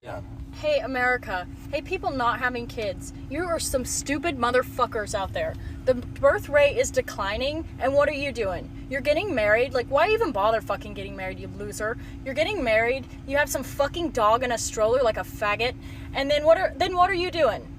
Yeah. Hey, America. Hey, people not having kids. You are some stupid motherfuckers out there. The birth rate is declining, and what are you doing? You're getting married. Like, why even bother fucking getting married, you loser? You're getting married. You have some fucking dog in a stroller like a faggot. And then what are you doing?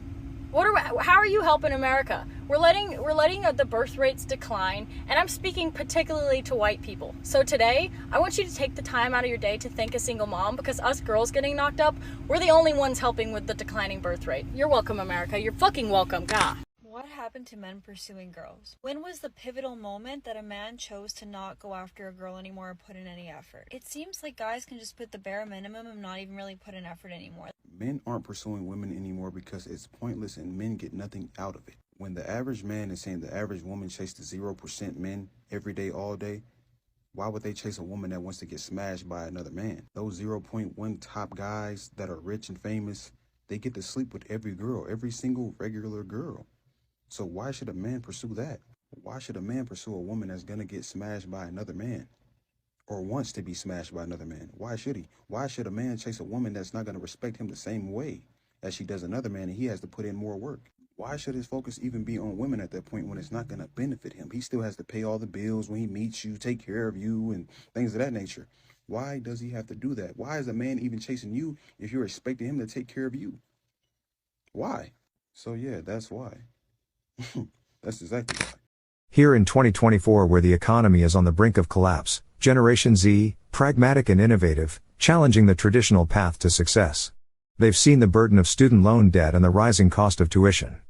How are you helping America? We're letting the birth rates decline, and I'm speaking particularly to white people. So today, I want you to take the time out of your day to thank a single mom, because us girls getting knocked up, we're the only ones helping with the declining birth rate. You're welcome, America. You're fucking welcome. God. What happened to men pursuing girls? When was the pivotal moment that a man chose to not go after a girl anymore or put in any effort? It seems like guys can just put the bare minimum and not even really put in effort anymore. Men aren't pursuing women anymore because it's pointless and men get nothing out of it. When the average man is saying the average woman chased the 0% men every day, all day, why would they chase a woman that wants to get smashed by another man? Those 0.1 top guys that are rich and famous, they get to sleep with every girl, every single regular girl. So why should a man pursue that? Why should a man pursue a woman that's going to get smashed by another man or wants to be smashed by another man? Why should he? Why should a man chase a woman that's not going to respect him the same way as she does another man and he has to put in more work? Why should his focus even be on women at that point when it's not going to benefit him? He still has to pay all the bills when he meets you, take care of you, and things of that nature. Why does he have to do that? Why is a man even chasing you if you're expecting him to take care of you? Why? So yeah, that's why. That's exactly why. Here in 2024, where the economy is on the brink of collapse, Generation Z, pragmatic and innovative, challenging the traditional path to success. They've seen the burden of student loan debt and the rising cost of tuition.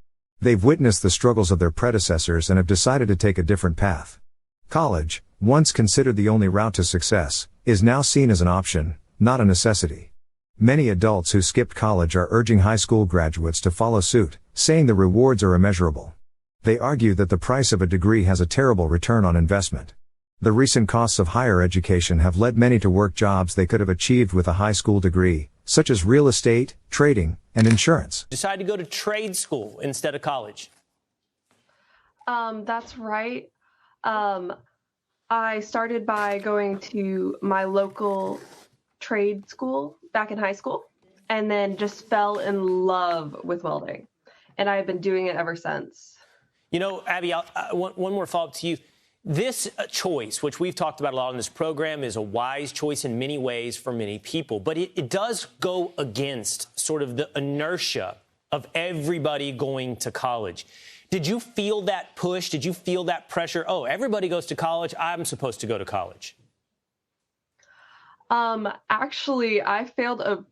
They've witnessed the struggles of their predecessors and have decided to take a different path. College, once considered the only route to success, is now seen as an option, not a necessity. Many adults who skipped college are urging high school graduates to follow suit, saying the rewards are immeasurable. They argue that the price of a degree has a terrible return on investment. The recent costs of higher education have led many to work jobs they could have achieved with a high school degree, such as real estate, trading, and insurance. Decided to go to trade school instead of college. That's right. I started by going to my local trade school back in high school, and then just fell in love with welding. And I've been doing it ever since. You know, Abby, one more follow-up to you. This choice, which we've talked about a lot on this program, is a wise choice in many ways for many people. But it does go against sort of the inertia of everybody going to college. Did you feel that push? Did you feel that pressure? Oh, everybody goes to college. I'm supposed to go to college. Actually, I failed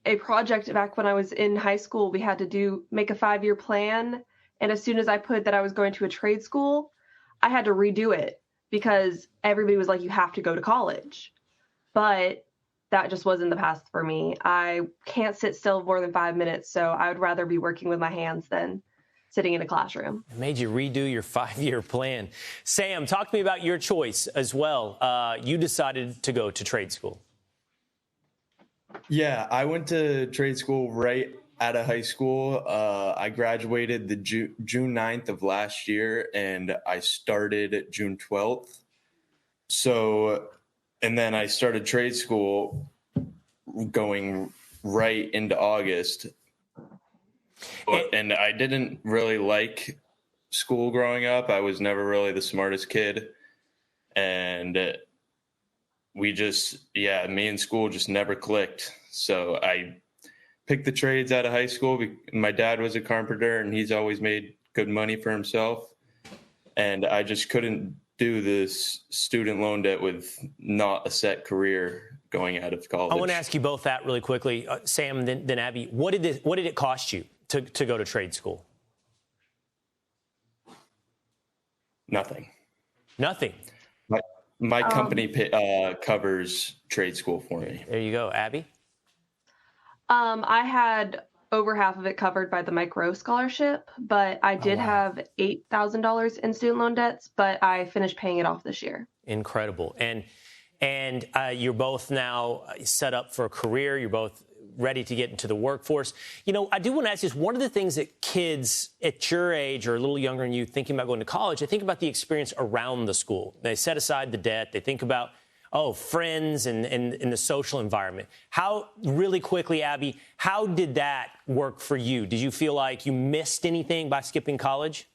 a project back when I was in high school. We had to make a 5-year plan. And as soon as I put that I was going to a trade school, I had to redo it because everybody was like, you have to go to college. But that just wasn't the path for me. I can't sit still more than 5 minutes, so I would rather be working with my hands than sitting in a classroom. It made you redo your 5-year plan. Sam, talk to me about your choice as well. You decided to go to trade school. Yeah, I went to trade school right out of high school. I graduated the June 9th of last year, and I started June 12th. So, and then I started trade school going right into August. And I didn't really like school growing up. I was never really the smartest kid. And me and school just never clicked. So I picked the trades out of high school. My dad was a carpenter, and he's always made good money for himself. And I just couldn't do this student loan debt with not a set career going out of college. I want to ask you both that really quickly. Sam, then Abby, what did it cost you to go to trade school? Nothing. Nothing. My company covers trade school for me. There you go. Abby? I had over half of it covered by the micro scholarship, but I did have $8,000 in student loan debts, but I finished paying it off this year. Incredible. And you're both now set up for a career. You're both ready to get into the workforce. You know, I do want to ask you this. One of the things that kids at your age or a little younger than you thinking about going to college, they think about the experience around the school. They set aside the debt. They think about friends and the social environment. How, really quickly, Abby, how did that work for you? Did you feel like you missed anything by skipping college?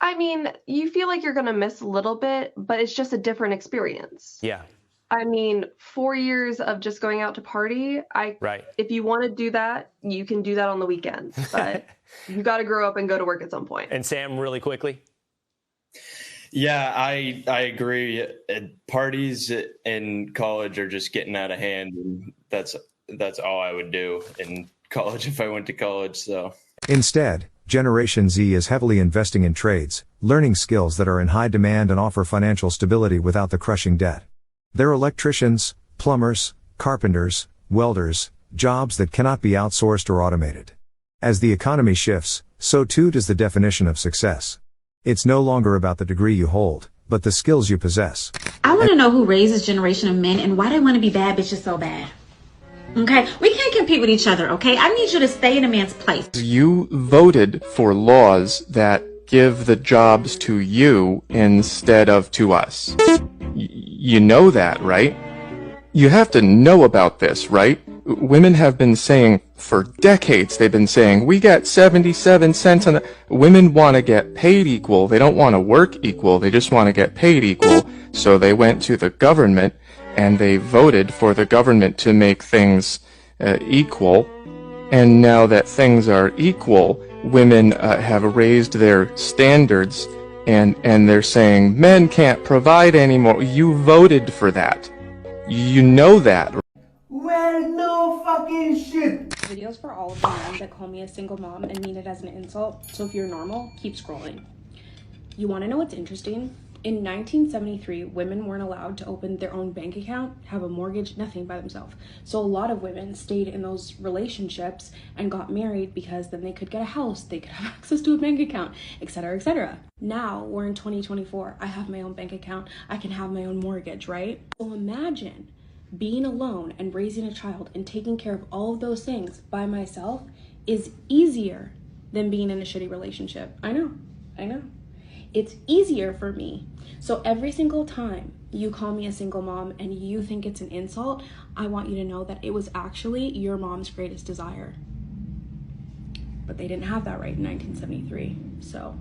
I mean, you feel like you're going to miss a little bit, but it's just a different experience. Yeah. I mean, 4 years of just going out to party, Right. if you want to do that, you can do that on the weekends, but you got to grow up and go to work at some point. And Sam, really quickly? Yeah, I agree. Parties in college are just getting out of hand, and that's all I would do in college if I went to college. So Instead, Generation Z is heavily investing in trades, learning skills that are in high demand and offer financial stability without the crushing debt. They're electricians, plumbers, carpenters, welders, jobs that cannot be outsourced or automated. As the economy shifts, so too does the definition of success. It's no longer about the degree you hold, but the skills you possess. I want to know who raised this generation of men and why they want to be bad bitches so bad. Okay? We can't compete with each other, okay? I need you to stay in a man's place. You voted for laws that give the jobs to you instead of to us. You know that, right? You have to know about this, right? Women have been saying for decades, they've been saying, we get 77 cents on the... Women want to get paid equal. They don't want to work equal. They just want to get paid equal. So they went to the government and they voted for the government to make things equal. And now that things are equal, women have raised their standards and they're saying, men can't provide anymore. You voted for that. You know that. Well, no fucking shit. Videos for all of the men that call me a single mom and mean it as an insult, so if you're normal, keep scrolling. You want to know what's interesting? In 1973, women weren't allowed to open their own bank account, have a mortgage, nothing by themselves. So a lot of women stayed in those relationships and got married because then they could get a house, they could have access to a bank account, etc., etc. Now, we're in 2024, I have my own bank account, I can have my own mortgage, right? So imagine being alone and raising a child and taking care of all of those things by myself is easier than being in a shitty relationship. I know. It's easier for me. So every single time you call me a single mom and you think it's an insult, I want you to know that it was actually your mom's greatest desire. But they didn't have that right in 1973, so